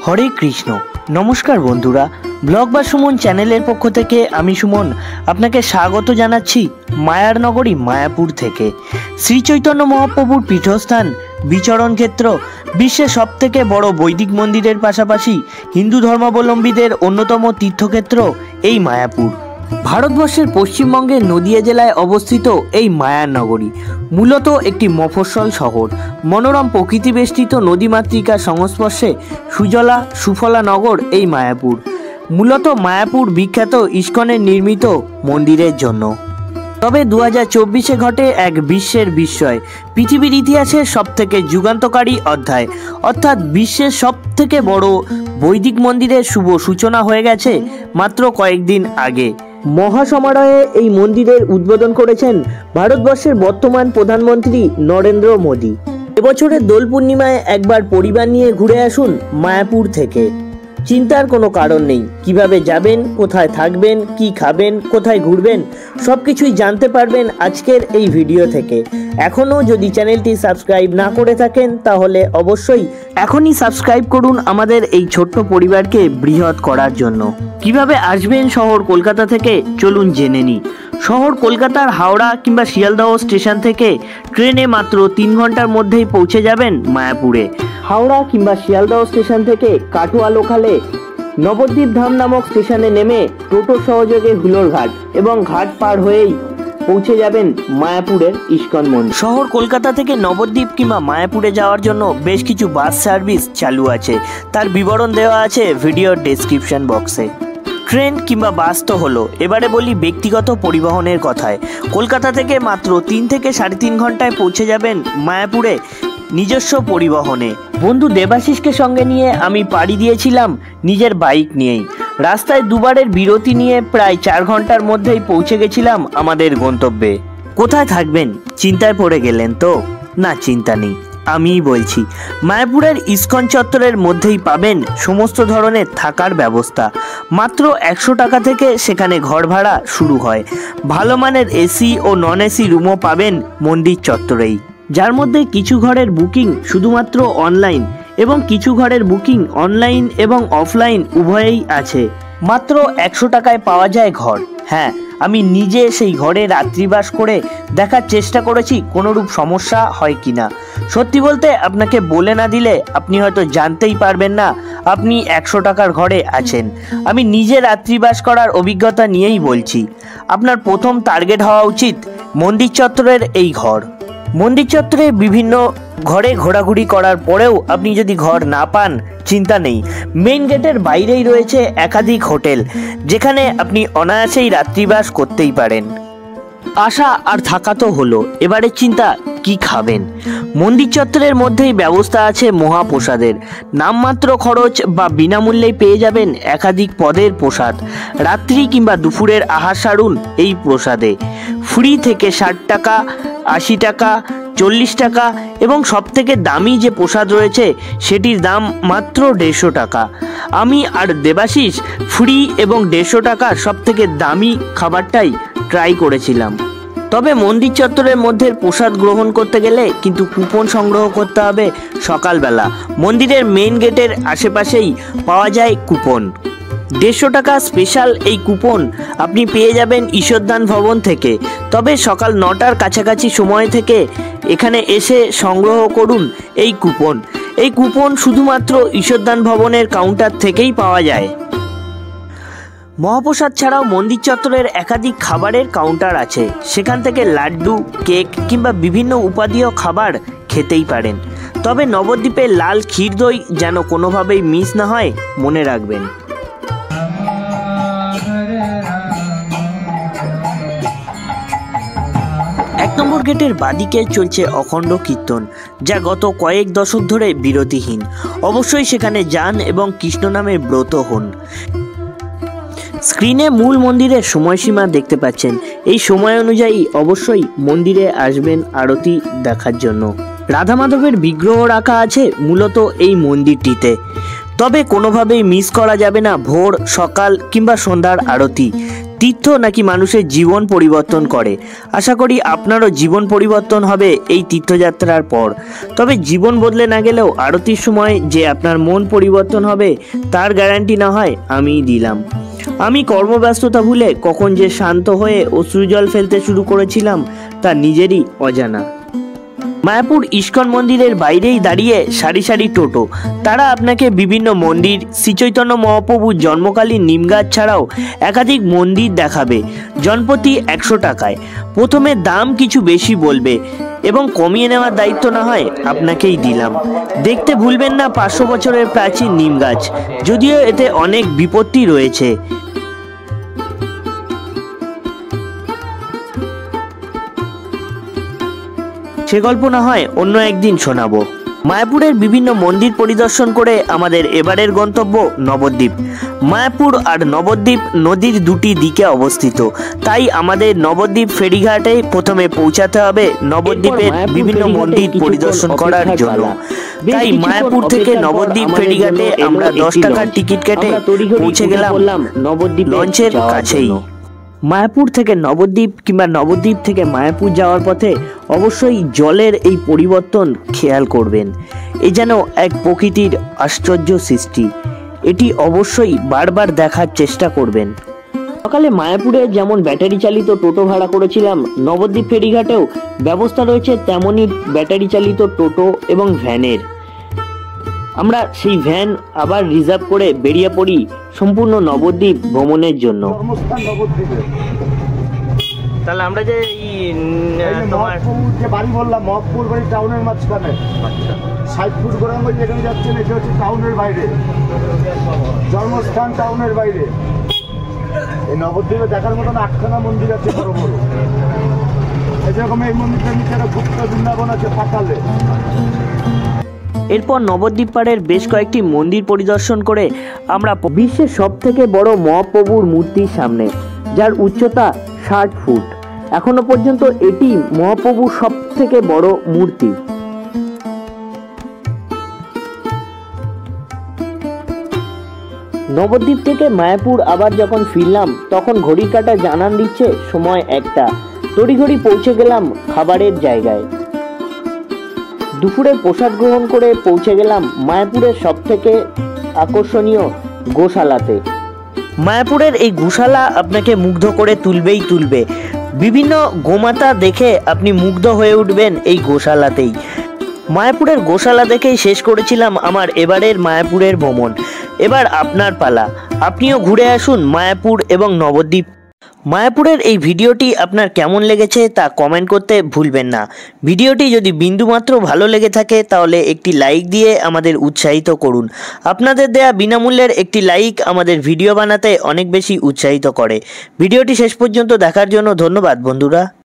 হরে কৃষ্ণ। নমস্কার বন্ধুরা, ব্লগ বা সুমন চ্যানেলের পক্ষ থেকে আমি সুমন আপনাকে স্বাগত জানাচ্ছি মায়ার নগরী মায়াপুর থেকে। শ্রী চৈতন্য মহাপ্রভুর পীঠস্থান, বিচরণ ক্ষেত্র, বিশ্বের সবথেকে বড় বৈদিক মন্দিরের পাশাপাশি হিন্দু ধর্মাবলম্বীদের অন্যতম তীর্থক্ষেত্র এই মায়াপুর। ভারতবর্ষের পশ্চিমবঙ্গের নদিয়া জেলায় অবস্থিত এই মায়ার নগরী মূলত একটি মফস্বল শহর। মনোরম প্রকৃতি বেষ্টিত নদীমাতৃকার সংস্পর্শে সুজলা সুফলা নগর এই মায়াপুর। মূলত মায়াপুর বিখ্যাত ইস্কনের নির্মিত মন্দিরের জন্য। তবে 2024-এ ঘটে এক বিশ্বের বিস্ময়, পৃথিবীর ইতিহাসের সবথেকে যুগান্তকারী অধ্যায়, অর্থাৎ বিশ্বের সবথেকে বড় বৈদিক মন্দিরের শুভ সূচনা হয়ে গেছে মাত্র কয়েকদিন আগে। মহাসমারোহে এই মন্দিরের উদ্বোধন করেছেন ভারতবর্ষের বর্তমান প্রধানমন্ত্রী নরেন্দ্র মোদী। এবছরের দোল পূর্ণিমায় একবার পরিবার নিয়ে ঘুরে আসুন মায়াপুর থেকে। চিন্তার কোনো কারণ নেই, কিভাবে যাবেন, কোথায় থাকবেন, কি খাবেন, কোথায় ঘুরবেন, সব কিছুই জানতে পারবেন আজকের এই ভিডিও থেকে। এখনও যদি চ্যানেলটি সাবস্ক্রাইব না করে থাকেন তাহলে অবশ্যই এখনই সাবস্ক্রাইব করুন আমাদের এই ছোট্ট পরিবারকে বৃহৎ করার জন্য। কিভাবে আসবেন শহর কলকাতা থেকে চলুন জেনে নিই। শহর কলকাতার হাওড়া কিংবা শিয়ালদহ স্টেশন থেকে ট্রেনে মাত্র 3 ঘন্টার মধ্যেই পৌঁছে যাবেন মায়াপুরে। হাওড়া কিংবা শিয়ালদহ স্টেশন থেকে কাটোয়া লোকালে নবদ্বীপ ধাম নামক স্টেশনে নেমে টোটো সহযোগে হুলোরঘাট এবং ঘাট পার হয়েই পৌঁছে যাবেন মায়াপুরের ইস্কন মন্দির। শহর কলকাতা থেকে নবদ্বীপ কিংবা মায়াপুরে যাওয়ার জন্য বেশ কিছু বাস সার্ভিস চালু আছে, তার বিবরণ দেওয়া আছে ভিডিওর ডেসক্রিপশন বক্সে। ট্রেন কিংবা বাস তো হলো, এবারে বলি ব্যক্তিগত পরিবহনের কথায়। কলকাতা থেকে মাত্র 3 থেকে 3.5 ঘন্টায় পৌঁছে যাবেন মায়াপুরে নিজস্ব পরিবহনে। বন্ধু দেবাশিসকে সঙ্গে নিয়ে আমি পাড়ি দিয়েছিলাম নিজের বাইক নিয়েই। রাস্তায় দুবারের বিরতি নিয়ে প্রায় 4 ঘন্টার মধ্যেই পৌঁছে গেছিলাম আমাদের গন্তব্যে। কোথায় থাকবেন চিন্তায় পড়ে গেলেন তো? না, চিন্তা নেই, আমিই বলছি। মায়াপুরের ইস্কন চত্বরের মধ্যেই পাবেন সমস্ত ধরনের থাকার ব্যবস্থা। মাত্র 100 টাকা থেকে সেখানে ঘর ভাড়া শুরু হয়। ভালো মানের এসি ও নন এসি রুমও পাবেন মন্দির চত্বরেই, যার মধ্যে কিছু ঘরের বুকিং শুধুমাত্র অনলাইন এবং কিছু ঘরের বুকিং অনলাইন এবং অফলাইন উভয়েই আছে। মাত্র 100 টাকায় পাওয়া যায় ঘর। হ্যাঁ, আমি নিজে সেই ঘরে রাত্রিবাস করে দেখার চেষ্টা করেছি কোনোরূপ সমস্যা হয় কিনা। সত্যি বলতে আপনাকে বলে না দিলে আপনি হয়তো জানতেই পারবেন না আপনি 100 টাকার ঘরে আছেন। আমি নিজে রাত্রিবাস করার অভিজ্ঞতা নিয়েই বলছি। আপনার প্রথম টার্গেট হওয়া উচিত মন্দির চত্বরের এই ঘর। মন্দির চত্বরে বিভিন্ন ঘরে ঘোরাঘুরি করার পরেও আপনি যদি ঘর না পান চিন্তা নেই, মেইন গেটের বাইরেই রয়েছে একাধিক হোটেল, যেখানে আপনি অনায়াসেই রাত্রিবাস করতেই পারেন। আসা আর থাকা তো হলো, এবারে চিন্তা কি খাবেন। মন্দির চত্বরের মধ্যেই ব্যবস্থা আছে মহাপ্রসাদের। নামমাত্র খরচ বা বিনামূল্যেই পেয়ে যাবেন একাধিক পদের প্রসাদ। রাত্রি কিংবা দুপুরের আহার সারুন এই প্রসাদে। ফ্রি থেকে 60 টাকা, 80 টাকা, 40 টাকা এবং সবথেকে দামি যে প্রসাদ রয়েছে সেটির দাম মাত্র 150 টাকা। আমি আর দেবাশিস ফ্রি এবং 150 টাকার সবথেকে দামি খাবারটাই ট্রাই করেছিলাম। তবে মন্দির চত্বরের মধ্যে প্রসাদ গ্রহণ করতে গেলে কিন্তু কুপন সংগ্রহ করতে হবে সকালবেলা। মন্দিরের মেইন গেটের আশেপাশেই পাওয়া যায় কুপন। 150 টাকা স্পেশাল এই কুপন আপনি পেয়ে যাবেন ঈশ্বরদান ভবন থেকে। তবে সকাল 9টার কাছাকাছি সময় থেকে এখানে এসে সংগ্রহ করুন এই কুপন। এই কুপন শুধুমাত্র ঈশ্বরদান ভবনের কাউন্টার থেকেই পাওয়া যায়। মহাপ্রসাদ ছাড়াও মন্দির চত্বরের একাধিক খাবারের কাউন্টার আছে, সেখান থেকে লাড্ডু, কেক কিংবা বিভিন্ন উপাদেয় খাবার খেতেই পারেন। তবে নবদ্বীপের লাল ক্ষীর দই যেন কোনোভাবেই মিস না হয়, মনে রাখবেন। 1 নম্বর গেটের বাদিকে চলছে অখণ্ড কীর্তন, যা গত কয়েক দশক ধরে বিরতিহীন। অবশ্যই সেখানে যান এবং কৃষ্ণ নামের ব্রত হন। স্ক্রিনে মূল মন্দিরের সময়সীমা দেখতে পাচ্ছেন। এই সময় অনুযায়ী অবশ্যই মন্দিরে আসবেন আরতি দেখার জন্য। রাধা মাধবের বিগ্রহ রাখা আছে মূলত এই মন্দিরটিতে। তবে কোনোভাবেই মিস করা যাবে না ভোর, সকাল কিংবা সন্ধ্যার আরতি। তীর্থ নাকি মানুষের জীবন পরিবর্তন করে। আশা করি আপনারও জীবন পরিবর্তন হবে এই তীর্থযাত্রার পর। তবে জীবন বদলে না গেলেও আরতির সময় যে আপনার মন পরিবর্তন হবে তার গ্যারান্টি না হয় আমিই দিলাম। আমি কর্মব্যস্ততা ভুলে কখন যে শান্ত হয়ে অশ্রুজল ফেলতে শুরু করেছিলাম তা নিজেরই অজানা। মায়াপুর ইস্কন মন্দিরের বাইরেই দাঁড়িয়ে সারি সারি টোটো, তারা আপনাকে বিভিন্ন মন্দির, শ্রীচৈতন্য মহাপ্রভুর জন্মকালীন নিমগাছ ছাড়াও একাধিক মন্দির দেখাবে জনপ্রতি 100 টাকায়। প্রথমে দাম কিছু বেশি বলবে এবং কমিয়ে নেওয়ার দায়িত্ব না হয় আপনাকেই দিলাম। দেখতে ভুলবেন না 500 বছরের প্রাচীন নিমগাছ, যদিও এতে অনেক বিপত্তি রয়েছে। সে গল্প না হয় অন্য একদিন শোনাবো। মায়াপুরের বিভিন্ন মন্দির পরিদর্শন করে আমাদের এবারের গন্তব্য নবদ্বীপ। মায়াপুর আর নবদ্বীপ নদীর দুটি দিকে অবস্থিত, তাই আমাদের নবদ্বীপ ফেরিঘাটে প্রথমে পৌঁছাতে হবে নবদ্বীপের বিভিন্ন মন্দির পরিদর্শন করার জন্য। তাই মায়াপুর থেকে নবদ্বীপ ফেরিঘাটে আমরা 10 টাকার টিকিট কেটে পৌঁছে গেলাম নবদ্বীপ লঞ্চের কাছেই। মায়াপুর থেকে নবদ্বীপ কিংবা নবদ্বীপ থেকে মায়াপুর যাওয়ার পথে অবশ্যই জলের এই পরিবর্তন খেয়াল করবেন। এ যেন এক প্রকৃতির আশ্চর্য সৃষ্টি, এটি অবশ্যই বারবার দেখার চেষ্টা করবেন। সকালে মায়াপুরে যেমন ব্যাটারি চালিত টোটো ভাড়া করেছিলাম, নবদ্বীপ ফেরিঘাটেও ব্যবস্থা রয়েছে তেমনই ব্যাটারি চালিত টোটো এবং ভ্যানের। আমরা সেই ভ্যান আবার রিজার্ভ করে বেরিয়ে পড়ি সম্পূর্ণ নবদ্বীপ ভ্রমণের জন্য। তাহলে আমরা যে তোমার যে বাড়ি বললাম মহব্বপুর বাড়ি টাউনের মাঝখানে 60 ফুট গোরাঙ্গ যেখানে যাচ্ছেন এটা হচ্ছে টাউনের বাইরে, জন্মস্থান টাউনের বাইরে। এই নবদ্বীপে দেখার মতন 8খানা মন্দির আছে বড় বড়। এরকম এই মন্দিরটার নিচে একটা গুপ্ত বৃন্দাবন আছে পাতালে। এরপর নবদ্বীপ পাড়ের বেশ কয়েকটি মন্দির পরিদর্শন করে আমরা বিশ্বের সবথেকে বড় মহাপ্রভুর মূর্তির সামনে, যার উচ্চতা 60 ফুট। এখনো পর্যন্ত এটি মহাপ্রভুর সবথেকে বড় মূর্তি। নবদ্বীপ থেকে মায়াপুর আবার যখন ফিরলাম তখন ঘড়ির কাঁটা জানান দিচ্ছে সময় 1টা। তড়িঘড়ি পৌঁছে গেলাম খাবারের জায়গায়। দুপুরের প্রসাদ গ্রহণ করে পৌঁছে গেলাম মায়াপুরের সবথেকে আকর্ষণীয় গোশালাতে। মায়াপুরের এই গোশালা আপনাকে মুগ্ধ করে তুলবেই তুলবে। বিভিন্ন গোমাতা দেখে আপনি মুগ্ধ হয়ে উঠবেন এই গোশালাতেই। মায়াপুরের গোশালা দেখেই শেষ করেছিলাম আমার এবারের মায়াপুরের ভ্রমণ। এবার আপনার পালা, আপনিও ঘুরে আসুন মায়াপুর এবং নবদ্বীপ। মায়াপুরের এই ভিডিওটি আপনার কেমন লেগেছে তা কমেন্ট করতে ভুলবেন না। ভিডিওটি যদি বিন্দুমাত্র ভালো লেগে থাকে তাহলে একটি লাইক দিয়ে আমাদের উৎসাহিত করুন। আপনাদের দেয়া বিনামূল্যের একটি লাইক আমাদের ভিডিও বানাতে অনেক বেশি উৎসাহিত করে। ভিডিওটি শেষ পর্যন্ত দেখার জন্য ধন্যবাদ বন্ধুরা।